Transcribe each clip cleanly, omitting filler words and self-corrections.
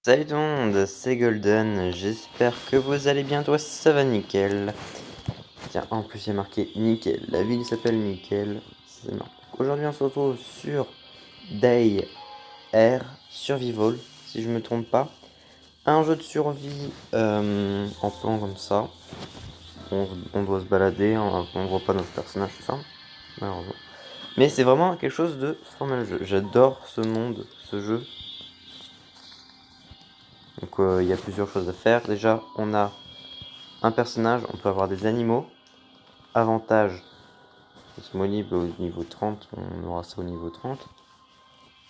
Salut tout le monde, c'est Golden, j'espère que vous allez bien, toi ça va nickel. Tiens, en plus il y a marqué nickel, la ville s'appelle nickel, c'est marrant. Aujourd'hui on se retrouve sur Day Air Survival, si je me trompe pas. Un jeu de survie en plan comme ça. On doit se balader, on voit pas notre personnage, c'est ça, malheureusement. Mais c'est vraiment quelque chose de formel jeu, j'adore ce monde, ce jeu. Donc il y a plusieurs choses à faire. Déjà, on a un personnage, on peut avoir des animaux. Avantage disponible au niveau 30, on aura ça au niveau 30.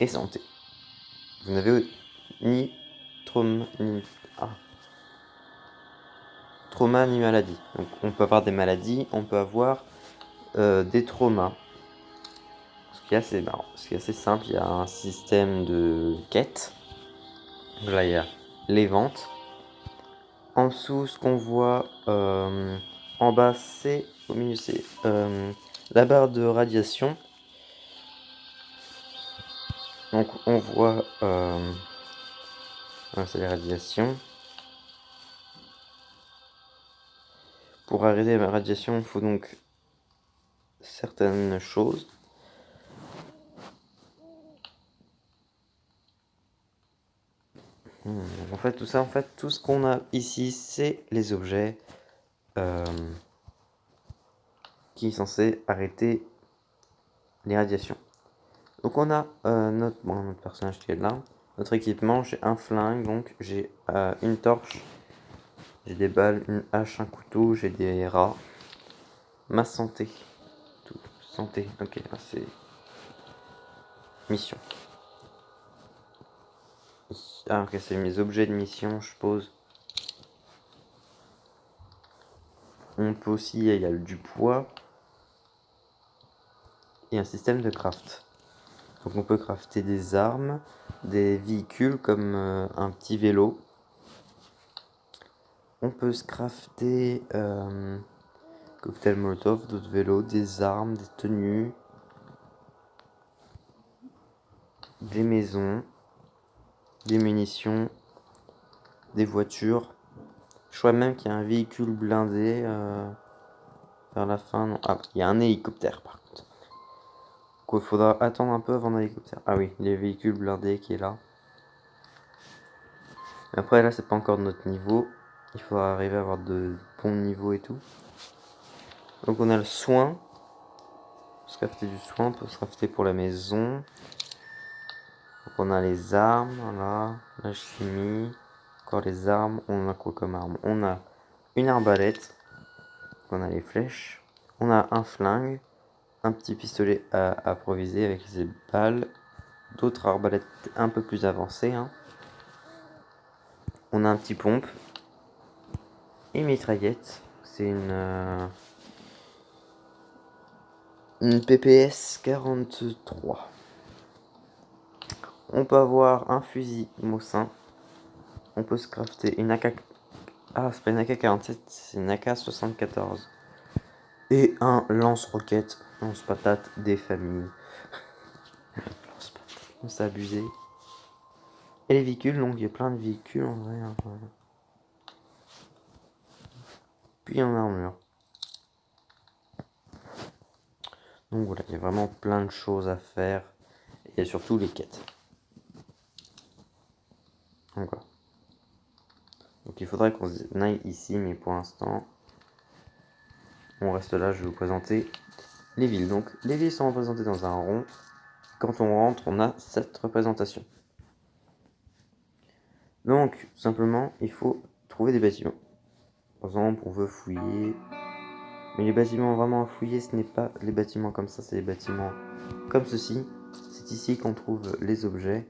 Et santé. Vous n'avez ni trauma ni maladie. Donc on peut avoir des maladies, on peut avoir des traumas. Ce qui est assez marrant, ce qui est assez simple, il y a un système de quête. Là il y a les ventes. En dessous, ce qu'on voit en bas, c'est au milieu, c'est la barre de radiation. Donc on voit, c'est les radiations. Pour arrêter la radiation, il faut donc certaines choses. En fait, tout ça, tout ce qu'on a ici, c'est les objets qui sont censés arrêter les radiations. Donc on a notre personnage qui est là. Notre équipement, j'ai un flingue, donc j'ai une torche, j'ai des balles, une hache, un couteau, j'ai des rats. Ma santé. Tout. Santé, ok, c'est mission. Ah ok, c'est mes objets de mission, je pose. On peut aussi, il y a du poids et un système de craft. Donc on peut crafter des armes, des véhicules comme un petit vélo. On peut se crafter cocktail molotov, d'autres vélos, des armes, des tenues, des maisons, des munitions, des voitures. Je crois même qu'il y a un véhicule blindé vers la fin. Non. Ah, il y a un hélicoptère par contre. Donc il faudra attendre un peu avant l'hélicoptère. Ah oui, les véhicules blindés qui est là. Après là c'est pas encore de notre niveau. Il faudra arriver à avoir de bons niveaux et tout. Donc on a le soin. On peut se crafter du soin, on peut se crafter pour la maison. Donc on a les armes, voilà, la chimie, encore les armes. On a quoi comme arme? On a une arbalète, on a les flèches, on a un flingue, un petit pistolet à improviser avec ses balles, d'autres arbalètes un peu plus avancées. Hein. On a un petit pompe, une mitraillette, c'est une PPS 43. On peut avoir un fusil Moussin. On peut se crafter une AK. Ah, c'est pas une AK-47, c'est une AK-74. Et un lance-roquette, lance-patate des familles. Lance-patate, on s'est abusé. Et les véhicules, donc il y a plein de véhicules en vrai. Hein. Puis en armure. Donc voilà, il y a vraiment plein de choses à faire. Et il y a surtout les quêtes. Donc voilà. Donc il faudrait qu'on aille ici, mais pour l'instant, on reste là, je vais vous présenter les villes. Donc les villes sont représentées dans un rond. Quand on rentre, on a cette représentation. Donc, tout simplement, il faut trouver des bâtiments. Par exemple, on veut fouiller. Mais les bâtiments vraiment à fouiller, ce n'est pas les bâtiments comme ça, c'est les bâtiments comme ceci. C'est ici qu'on trouve les objets.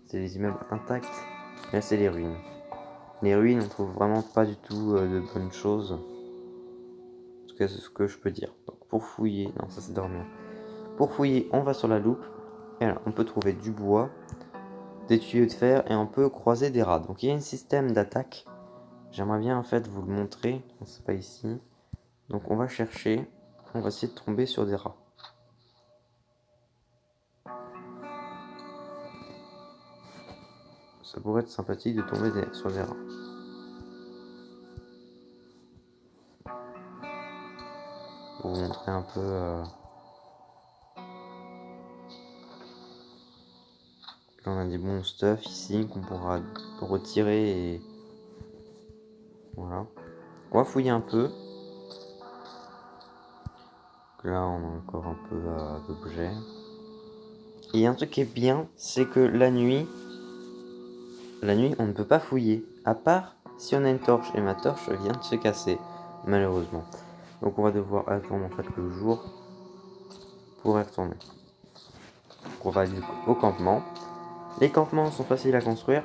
C'est les immeubles intacts. Et là, c'est les ruines. Les ruines, on trouve vraiment pas du tout de bonnes choses. En tout cas, c'est ce que je peux dire. Donc, pour fouiller, non, ça c'est dormir. Pour fouiller, on va sur la loupe. Et là, on peut trouver du bois, des tuyaux de fer et on peut croiser des rats. Donc, il y a un système d'attaque. J'aimerais bien en fait vous le montrer. C'est pas ici. Donc, on va chercher. On va essayer de tomber sur des rats. ça pourrait être sympathique de tomber sur des rats. Pour vous montrer un peu... Là, on a des bons stuff ici qu'on pourra retirer et... Voilà. On va fouiller un peu. Là, on a encore un peu d'objets. Et un truc qui est bien, c'est que la nuit, on ne peut pas fouiller. À part si on a une torche. Et ma torche vient de se casser, malheureusement. Donc on va devoir attendre en fait le jour pour y retourner. Donc on va aller au campement. Les campements sont faciles à construire.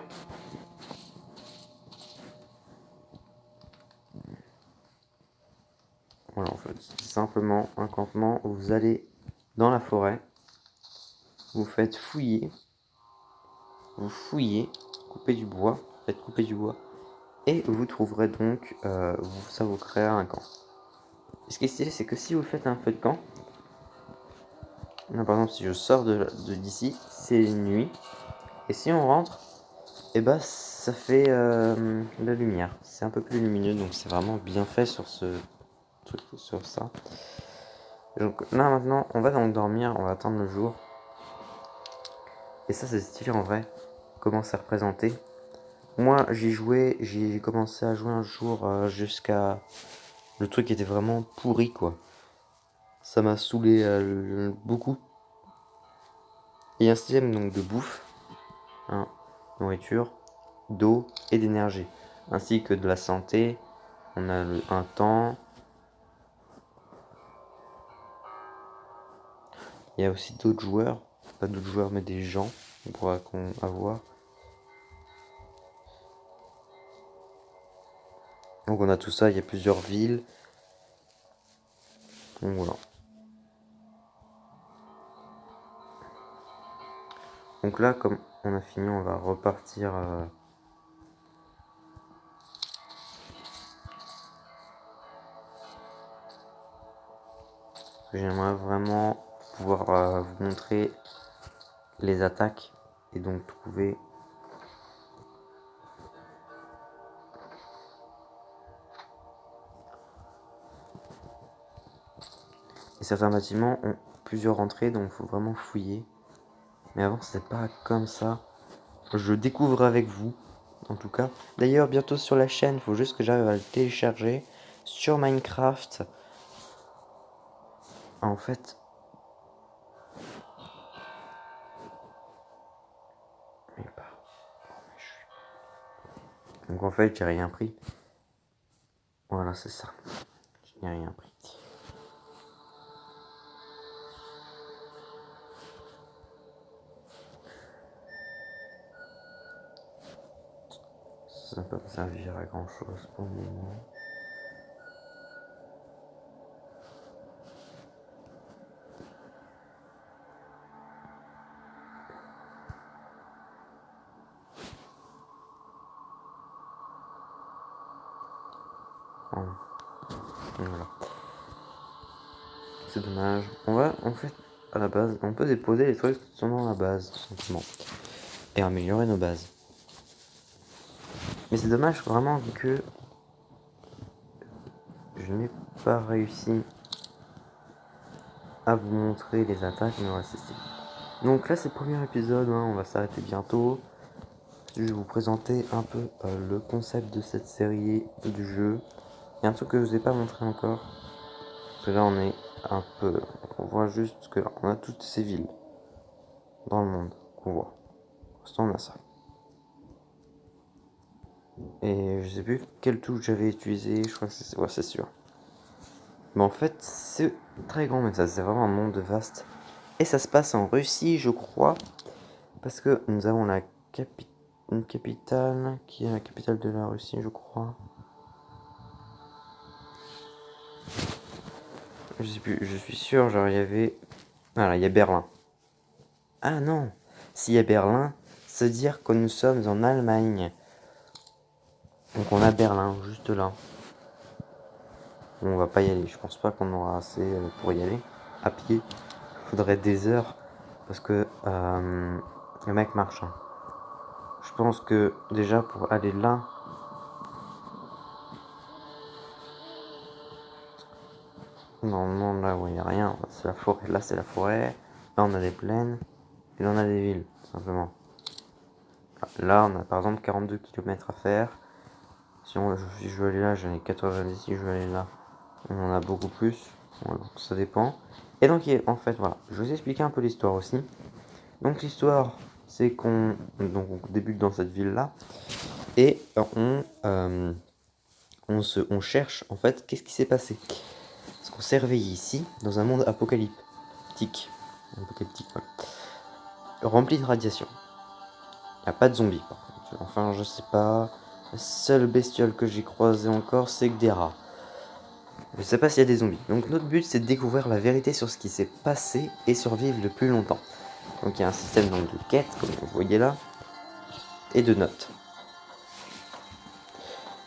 Voilà, en fait, c'est simplement un campement où vous allez dans la forêt. Vous faites fouiller. Vous fouillez, coupez du bois, faites couper du bois. Et vous trouverez donc, ça vous créera un camp. Et ce qui est stylé, c'est que si vous faites un feu de camp, là, par exemple, si je sors d'ici, c'est nuit. Et si on rentre, et bah ça fait la lumière. C'est un peu plus lumineux, donc c'est vraiment bien fait sur ce truc, sur ça. Donc là maintenant, on va donc dormir, on va attendre le jour. Et ça c'est stylé en vrai, comment c'est représenté. Moi j'ai commencé à jouer un jour jusqu'à... Le truc était vraiment pourri quoi. Ça m'a saoulé beaucoup. Il y a un système donc de bouffe, hein, nourriture, d'eau et d'énergie, ainsi que de la santé. On a un temps. Il y a aussi d'autres joueurs, pas d'autres joueurs mais des gens qu'on pourra avoir. Donc on a tout ça, il y a plusieurs villes. Donc voilà. Donc là, comme on a fini, on va repartir. J'aimerais vraiment pouvoir vous montrer les attaques et donc trouver. Et certains bâtiments ont plusieurs entrées, donc il faut vraiment fouiller. Mais avant, c'était pas comme ça. Je découvre avec vous, en tout cas. D'ailleurs, bientôt sur la chaîne, il faut juste que j'arrive à le télécharger. Sur Minecraft. En fait... Donc en fait, j'ai rien pris. Voilà, c'est ça. Je n'ai rien pris. Ça ne peut pas servir à grand chose pour le moment. Voilà. C'est dommage. En fait, à la base, on peut déposer les trucs qui sont dans la base, tout simplement. Et améliorer nos bases. Mais c'est dommage vraiment que je n'ai pas réussi à vous montrer les attaques, mais ouais, c'est stylé. Donc là, c'est le premier épisode, hein, on va s'arrêter bientôt. Je vais vous présenter un peu le concept de cette série du jeu. Il y a un truc que je vous ai pas montré encore. Parce que là, on est un peu... On voit juste que là, on a toutes ces villes dans le monde qu'on voit. Pour l'instant, on a ça. Et je sais plus quelle touche j'avais utilisé, je crois que c'est... Ouais, c'est sûr. Mais en fait, c'est très grand, mais ça, c'est vraiment un monde vaste. Et ça se passe en Russie, je crois. Parce que nous avons une capitale, qui est la capitale de la Russie, je crois. Je sais plus, je suis sûr, genre il y avait... Voilà, il y a Berlin. Ah non, s'il y a Berlin, ça veut dire que nous sommes en Allemagne. Donc on a Berlin, juste là. On va pas y aller, je pense pas qu'on aura assez pour y aller. À pied, faudrait des heures. Parce que le mec marche. Hein. Je pense que déjà pour aller là, normalement là où il n'y a rien, c'est la forêt. Là c'est la forêt, là on a des plaines, et là on a des villes, tout simplement. Là on a par exemple 42 km à faire. Si je veux aller là, j'en ai 90. Si je veux aller là, on en a beaucoup plus. Voilà, donc ça dépend. Et donc en fait voilà, je vais vous expliquer un peu l'histoire aussi. Donc l'histoire, c'est qu'on débute dans cette ville là et on cherche en fait qu'est-ce qui s'est passé. Parce qu'on s'est réveillé ici dans un monde apocalyptique, voilà. Rempli de radiation. Il n'y a pas de zombies par contre. Enfin je sais pas. La seule bestiole que j'ai croisée encore, c'est que des rats. Je sais pas s'il y a des zombies. Donc notre but c'est de découvrir la vérité sur ce qui s'est passé et survivre le plus longtemps. Donc il y a un système de quêtes, comme vous voyez là, et de notes.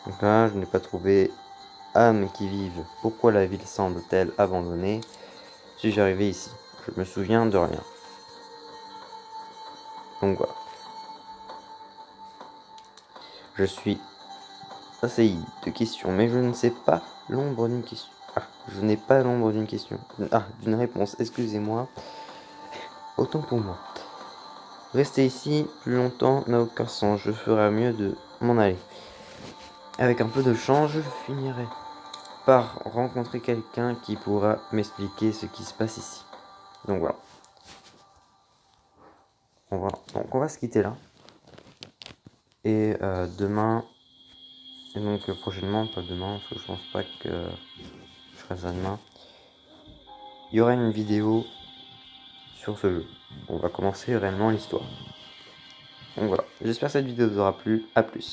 Donc là, je n'ai pas trouvé âmes qui vivent. Pourquoi la ville semble-t-elle abandonnée? Suis-je arrivé ici? Je me souviens de rien. Donc voilà. Je suis assailli de questions, mais je ne sais pas l'ombre d'une question. Ah, je n'ai pas l'ombre d'une question. Ah, d'une réponse, excusez-moi. Autant pour moi. Rester ici plus longtemps n'a aucun sens. Je ferais mieux de m'en aller. Avec un peu de chance, je finirai par rencontrer quelqu'un qui pourra m'expliquer ce qui se passe ici. Donc voilà. Donc on va se quitter là. Et demain, et donc prochainement, pas demain, parce que je pense pas que je ferai ça demain, il y aura une vidéo sur ce jeu. On va commencer réellement l'histoire. Donc voilà, j'espère que cette vidéo vous aura plu, à plus.